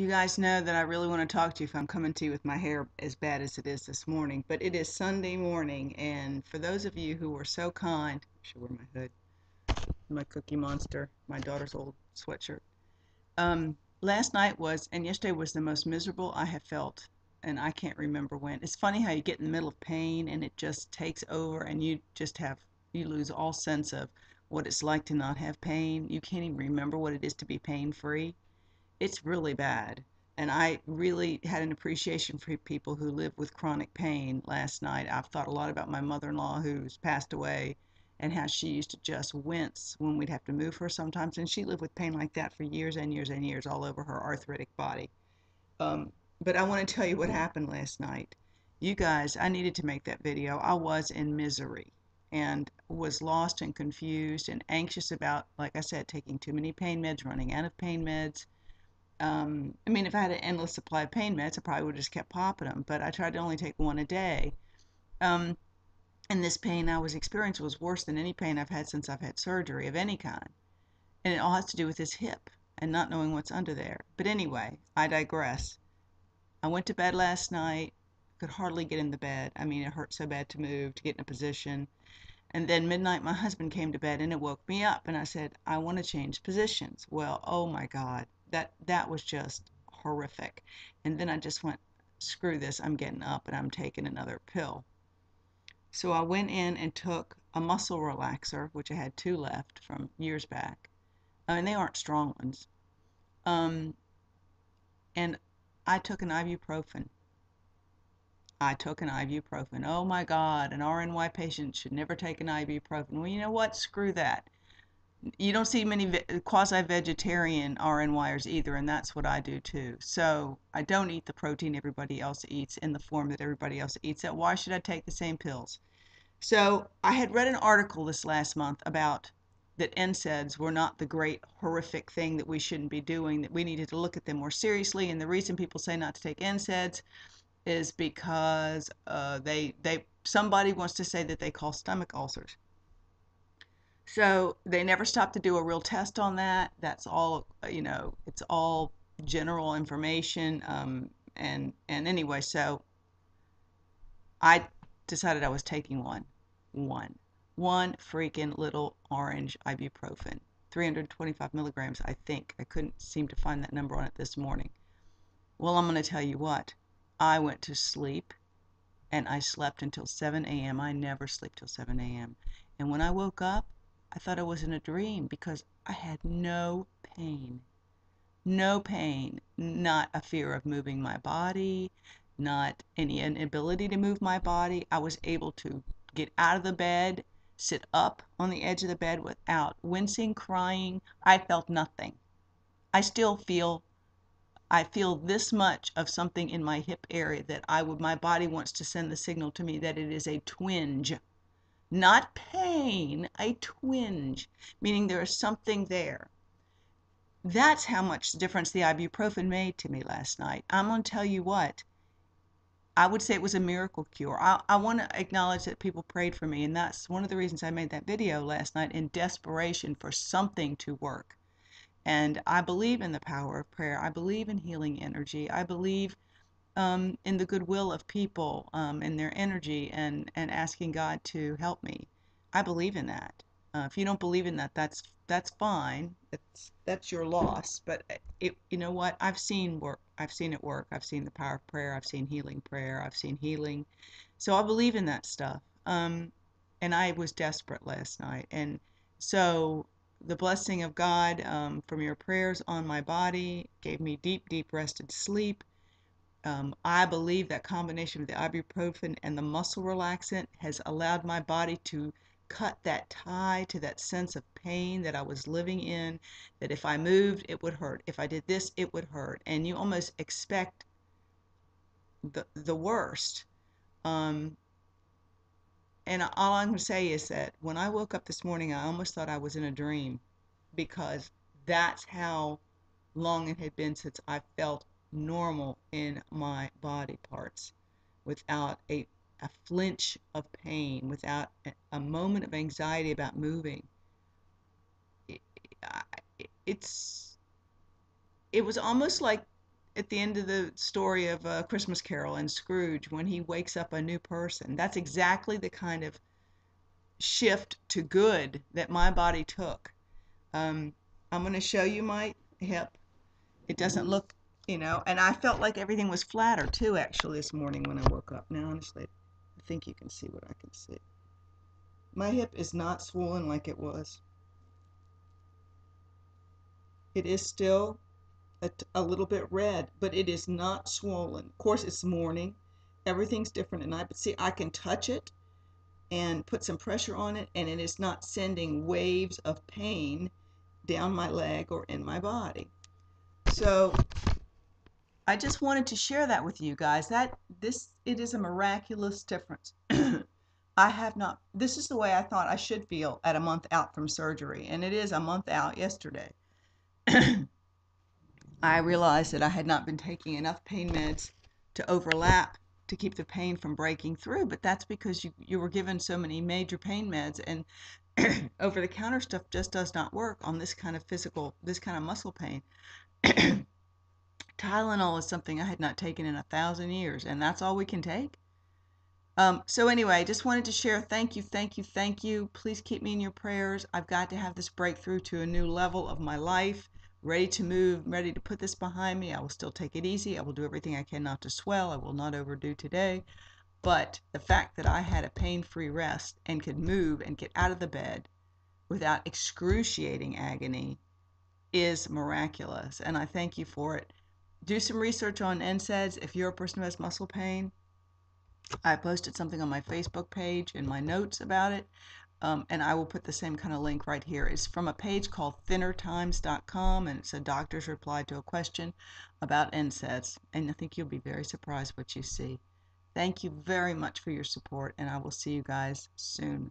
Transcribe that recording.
You guys know that I really want to talk to you if I'm coming to you with my hair as bad as it is this morning. But it is Sunday morning, and for those of you who were so kind, I should wear my hood, my Cookie Monster, my daughter's old sweatshirt. Last night was, and yesterday was the most miserable I have felt, and I can't remember when. It's funny how you get in the middle of pain and it just takes over, and you lose all sense of what it's like to not have pain. You can't even remember what it is to be pain free. It's really bad. And I really had an appreciation for people who live with chronic pain last night. I've thought a lot about my mother-in-law who's passed away and how she used to just wince when we'd have to move her sometimes. And she lived with pain like that for years and years and years all over her arthritic body. Um, but I want to tell you what happened last night. You guys, I needed to make that video. I was in misery and was lost and confused and anxious about, like I said, taking too many pain meds, running out of pain meds. I mean, if I had an endless supply of pain meds, I probably would have just kept popping them, but I tried to only take one a day. Um, and this pain I was experiencing was worse than any pain I've had since I've had surgery of any kind. And it all has to do with this hip and not knowing what's under there. But anyway, I digress. I went to bed last night, could hardly get in the bed. I mean, it hurt so bad to move, to get in a position. And then midnight, my husband came to bed and it woke me up. And I said, I want to change positions. Well, oh my God, that was just horrific. And then I just went, screw this, I'm getting up and I'm taking another pill. So I went in and took a muscle relaxer, which I had two left from years back. I mean, they aren't strong ones. Um, and I took an ibuprofen. I took an ibuprofen. Oh my God, an RNY patient should never take an ibuprofen. Well, you know what? Screw that. You don't see many quasi-vegetarian RNYers either, and that's what I do too. So I don't eat the protein everybody else eats in the form that everybody else eats it. Why should I take the same pills? So I had read an article this last month about that nsaids were not the great horrific thing that we shouldn't be doing, that we needed to look at them more seriously. And the reason people say not to take nsaids is because they somebody wants to say that they cause stomach ulcers. So they never stopped to do a real test on that. That's all, it's all general information. And anyway, so I decided I was taking one freaking little orange ibuprofen, 325 milligrams, I think. I couldn't seem to find that number on it this morning. Well, I'm going to tell you what. I went to sleep and I slept until 7 a.m. I never sleep till 7 a.m. And when I woke up, I thought I was in a dream because I had no pain. No pain, not a fear of moving my body, not any inability to move my body. I was able to get out of the bed, sit up on the edge of the bed without wincing, crying. I felt nothing. I still feel I feel this much of something in my hip area that my body wants to send the signal to me that it is a twinge. Not pain, a twinge, meaning there is something there. That's how much difference the ibuprofen made to me last night. I'm going to tell you what, I would say it was a miracle cure. I want to acknowledge that people prayed for me, and that's one of the reasons I made that video last night in desperation for something to work. And I believe in the power of prayer. I believe in healing energy. I believe in the goodwill of people and their energy and asking God to help me. I believe in that. If you don't believe in that, that's fine. That's your loss. But you know what? I've seen work. I've seen it work. I've seen the power of prayer. I've seen healing prayer. I've seen healing. So I believe in that stuff. And I was desperate last night. And so the blessing of God from your prayers on my body gave me deep, deep rested sleep. I believe that combination of the ibuprofen and the muscle relaxant has allowed my body to cut that tie to that sense of pain that I was living in, that if I moved, it would hurt. If I did this, it would hurt. And you almost expect the worst. Um, and all I'm going to say is that when I woke up this morning, I almost thought I was in a dream because that's how long it had been since I felt normal in my body parts without a flinch of pain, without a moment of anxiety about moving. It, it's it was almost like at the end of the story of Christmas Carol and Scrooge when he wakes up a new person. That's exactly the kind of shift to good that my body took. Um, I'm going to show you my hip. It doesn't look, and I felt like everything was flatter too, actually, this morning when I woke up. Now, honestly, I think you can see what I can see. My hip is not swollen like it was. It is still a little bit red, but it is not swollen. Of course, it's morning. Everything's different at night, but see, I can touch it and put some pressure on it, and it is not sending waves of pain down my leg or in my body. So I just wanted to share that with you guys. It is a miraculous difference. I have not, this is the way I thought I should feel at a month out from surgery, and it is a month out yesterday. I realized that I had not been taking enough pain meds to overlap to keep the pain from breaking through, but that's because you were given so many major pain meds, and over the counter stuff just does not work on this kind of muscle pain. Tylenol is something I had not taken in 1,000 years, and that's all we can take. So anyway, just wanted to share. Thank you, thank you, thank you. Please keep me in your prayers. I've got to have this breakthrough to a new level of my life. Ready to move, ready to put this behind me. I will still take it easy. I will do everything I can not to swell. I will not overdo today. But the fact that I had a pain-free rest and could move and get out of the bed without excruciating agony is miraculous. And I thank you for it. Do some research on NSAIDs if you're a person who has muscle pain. I posted something on my Facebook page in my notes about it, and I will put the same kind of link right here. It's from a page called thinnertimes.com, and it's a doctor's reply to a question about NSAIDs, and I think you'll be very surprised what you see. Thank you very much for your support, and I will see you guys soon.